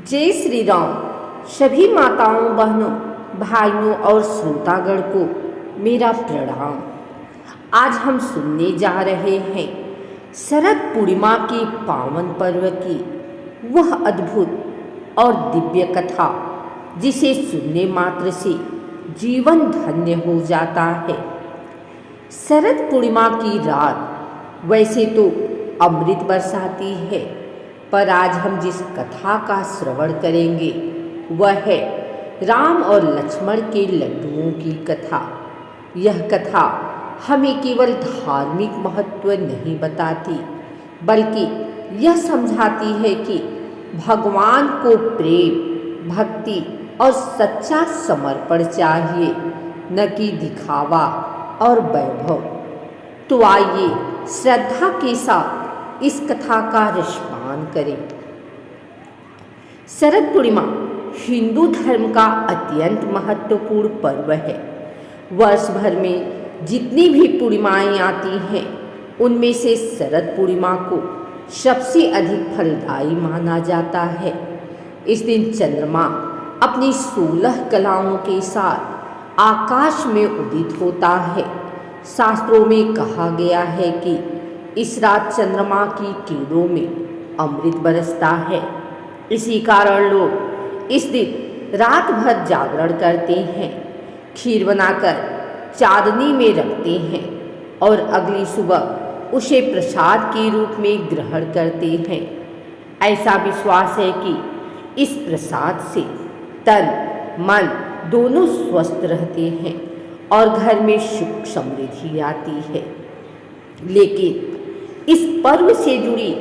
जय श्री राम। सभी माताओं, बहनों, भाइयों और श्रोतागण को मेरा प्रणाम। आज हम सुनने जा रहे हैं शरद पूर्णिमा के पावन पर्व की वह अद्भुत और दिव्य कथा जिसे सुनने मात्र से जीवन धन्य हो जाता है। शरद पूर्णिमा की रात वैसे तो अमृत बरसाती है, पर आज हम जिस कथा का श्रवण करेंगे वह है राम और लक्ष्मण के लड्डुओं की कथा। यह कथा हमें केवल धार्मिक महत्व नहीं बताती, बल्कि यह समझाती है कि भगवान को प्रेम, भक्ति और सच्चा समर्पण चाहिए, न कि दिखावा और वैभव। तो आइए श्रद्धा के साथ इस कथा का रसपान करें। शरद पूर्णिमा हिंदू धर्म का अत्यंत महत्वपूर्ण पर्व है। वर्ष भर में जितनी भी पूर्णिमाएं आती हैं, उनमें से शरद पूर्णिमा को सबसे अधिक फलदायी माना जाता है। इस दिन चंद्रमा अपनी 16 कलाओं के साथ आकाश में उदित होता है। शास्त्रों में कहा गया है कि इस रात चंद्रमा की किरणों में अमृत बरसता है। इसी कारण लोग इस दिन रात भर जागरण करते हैं, खीर बनाकर चांदनी में रखते हैं और अगली सुबह उसे प्रसाद के रूप में ग्रहण करते हैं। ऐसा विश्वास है कि इस प्रसाद से तन मन दोनों स्वस्थ रहते हैं और घर में सुख समृद्धि आती है। लेकिन इस पर्व से जुड़ी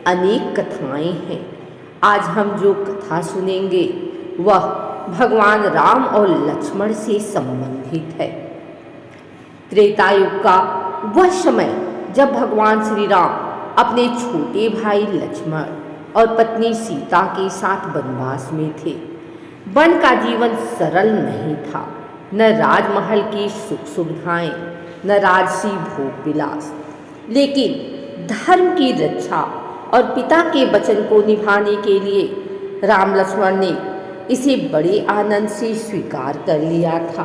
अनेक कथाएं हैं। आज हम जो कथा सुनेंगे वह भगवान राम और लक्ष्मण से संबंधित है। त्रेता युग का वह समय जब भगवान श्री राम अपने छोटे भाई लक्ष्मण और पत्नी सीता के साथ वनवास में थे। वन का जीवन सरल नहीं था, न राजमहल की सुख सुविधाएं, न राजसी भोग विलास, लेकिन धर्म की रक्षा और पिता के वचन को निभाने के लिए राम लक्ष्मण ने इसे बड़े आनंद से स्वीकार कर लिया था।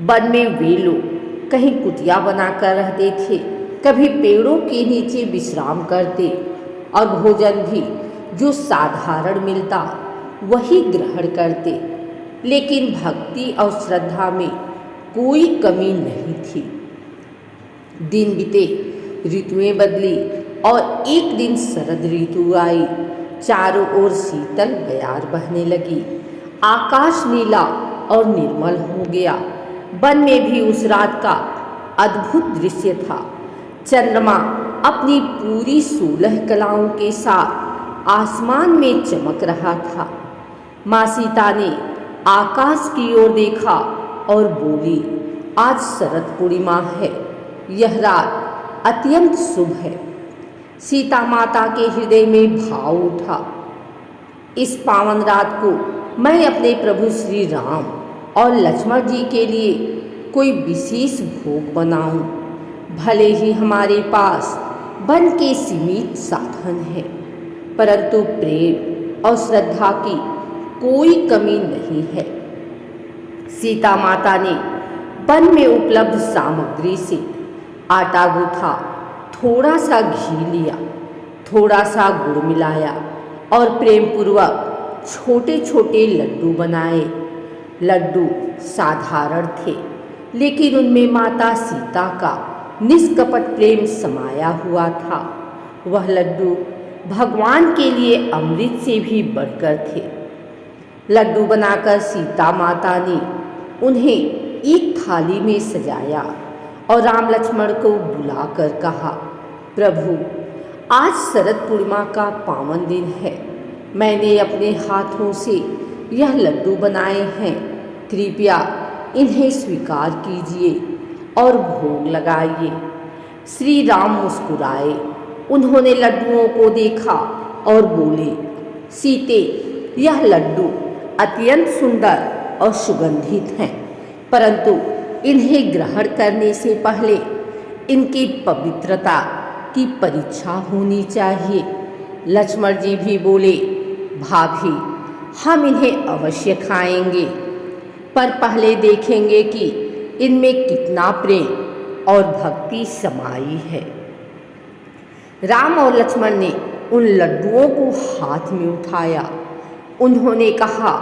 वन में वे लोग कहीं कुटिया बनाकर रहते थे, कभी पेड़ों के नीचे विश्राम करते और भोजन भी जो साधारण मिलता वही ग्रहण करते। लेकिन भक्ति और श्रद्धा में कोई कमी नहीं थी। दिन बीते, ऋतुएं बदली और एक दिन शरद ऋतु आई। चारों ओर शीतल बयार बहने लगी, आकाश नीला और निर्मल हो गया। वन में भी उस रात का अद्भुत दृश्य था। चंद्रमा अपनी पूरी 16 कलाओं के साथ आसमान में चमक रहा था। माँ सीता ने आकाश की ओर देखा और बोली, आज शरद पूर्णिमा है, यह रात अत्यंत शुभ है। सीता माता के हृदय में भाव उठा, इस पावन रात को मैं अपने प्रभु श्री राम और लक्ष्मण जी के लिए कोई विशेष भोग बनाऊं। भले ही हमारे पास वन के सीमित साधन है, परंतु प्रेम और श्रद्धा की कोई कमी नहीं है। सीता माता ने वन में उपलब्ध सामग्री से आटा गूंथा, थोड़ा सा घी लिया, थोड़ा सा गुड़ मिलाया और प्रेम पूर्वक छोटे छोटे लड्डू बनाए। लड्डू साधारण थे, लेकिन उनमें माता सीता का निष्कपट प्रेम समाया हुआ था। वह लड्डू भगवान के लिए अमृत से भी बढ़कर थे। लड्डू बनाकर सीता माता ने उन्हें एक थाली में सजाया और राम लक्ष्मण को बुलाकर कहा, प्रभु, आज शरद पूर्णिमा का पावन दिन है। मैंने अपने हाथों से यह लड्डू बनाए हैं, कृपया इन्हें स्वीकार कीजिए और भोग लगाइए। श्री राम मुस्कुराए। उन्होंने लड्डुओं को देखा और बोले, सीते, यह लड्डू अत्यंत सुंदर और सुगंधित हैं, परंतु इन्हें ग्रहण करने से पहले इनकी पवित्रता की परीक्षा होनी चाहिए। लक्ष्मण जी भी बोले, भाभी, हम इन्हें अवश्य खाएंगे, पर पहले देखेंगे कि इनमें कितना प्रेम और भक्ति समाई है। राम और लक्ष्मण ने उन लड्डुओं को हाथ में उठाया। उन्होंने कहा,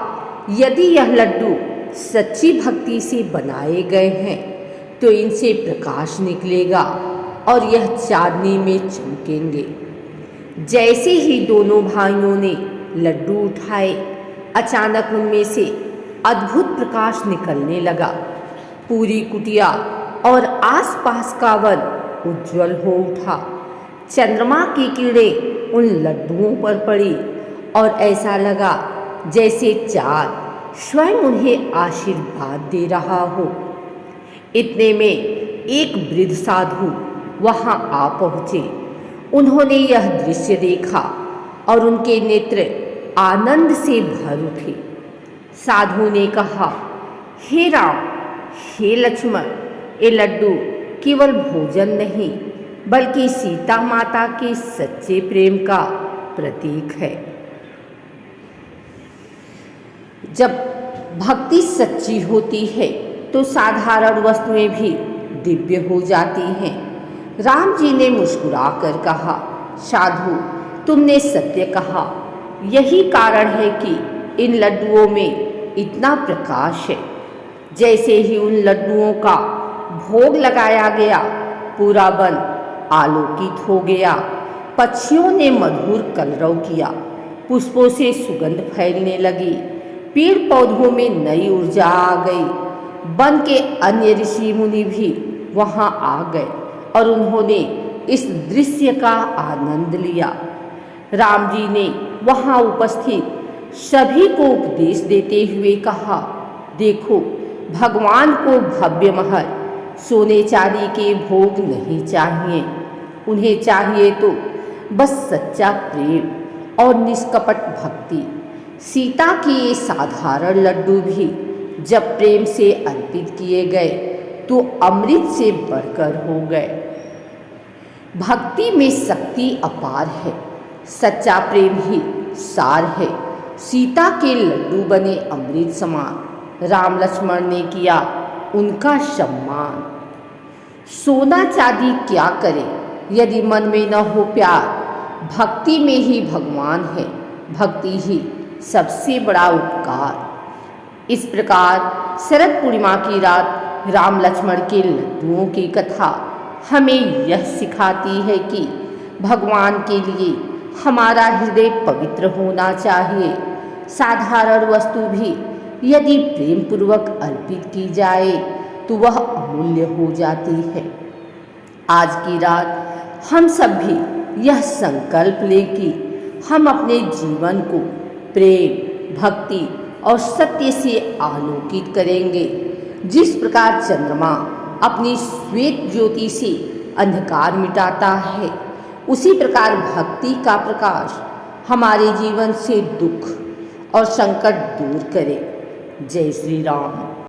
यदि यह लड्डू सच्ची भक्ति से बनाए गए हैं तो इनसे प्रकाश निकलेगा और यह चांदनी में चमकेंगे। जैसे ही दोनों भाइयों ने लड्डू उठाए, अचानक उनमें से अद्भुत प्रकाश निकलने लगा। पूरी कुटिया और आसपास का वन उज्जवल हो उठा। चंद्रमा की किरणें उन लड्डुओं पर पड़ी और ऐसा लगा जैसे चाँद स्वयं उन्हें आशीर्वाद दे रहा हो। इतने में एक वृद्ध साधु वहां आ पहुँचे। उन्होंने यह दृश्य देखा और उनके नेत्र आनंद से भर उठे। साधु ने कहा, हे राम, हे लक्ष्मण, ये लड्डू केवल भोजन नहीं बल्कि सीता माता के सच्चे प्रेम का प्रतीक है। जब भक्ति सच्ची होती है तो साधारण वस्तुएं भी दिव्य हो जाती हैं। राम जी ने मुस्कुराकर कहा, साधु, तुमने सत्य कहा। यही कारण है कि इन लड्डुओं में इतना प्रकाश है। जैसे ही उन लड्डुओं का भोग लगाया गया, पूरा वन आलोकित हो गया। पक्षियों ने मधुर कलरव किया, पुष्पों से सुगंध फैलने लगी, पेड़ पौधों में नई ऊर्जा आ गई। वन के अन्य ऋषि मुनि भी वहां आ गए और उन्होंने इस दृश्य का आनंद लिया। राम जी ने वहां उपस्थित सभी को उपदेश देते हुए कहा, देखो, भगवान को भव्य महल, सोने चांदी के भोग नहीं चाहिए। उन्हें चाहिए तो बस सच्चा प्रेम और निष्कपट भक्ति। सीता के ये साधारण लड्डू भी जब प्रेम से अर्पित किए गए तो अमृत से बढ़कर हो गए। भक्ति में शक्ति अपार है। सच्चा प्रेम ही सार है। सीता के लड्डू बने अमृत समान। राम लक्ष्मण ने किया उनका सम्मान। सोना चांदी क्या करे यदि मन में न हो प्यार। भक्ति में ही भगवान है। भक्ति ही सबसे बड़ा उपकार। इस प्रकार शरद पूर्णिमा की रात राम लक्ष्मण के लड्डुओं की कथा हमें यह सिखाती है कि भगवान के लिए हमारा हृदय पवित्र होना चाहिए। साधारण वस्तु भी यदि प्रेम पूर्वक अर्पित की जाए तो वह अमूल्य हो जाती है। आज की रात हम सब भी यह संकल्प लें कि हम अपने जीवन को प्रेम, भक्ति और सत्य से आलोकित करेंगे। जिस प्रकार चंद्रमा अपनी श्वेत ज्योति से अंधकार मिटाता है, उसी प्रकार भक्ति का प्रकाश हमारे जीवन से दुख और संकट दूर करे। जय श्री राम।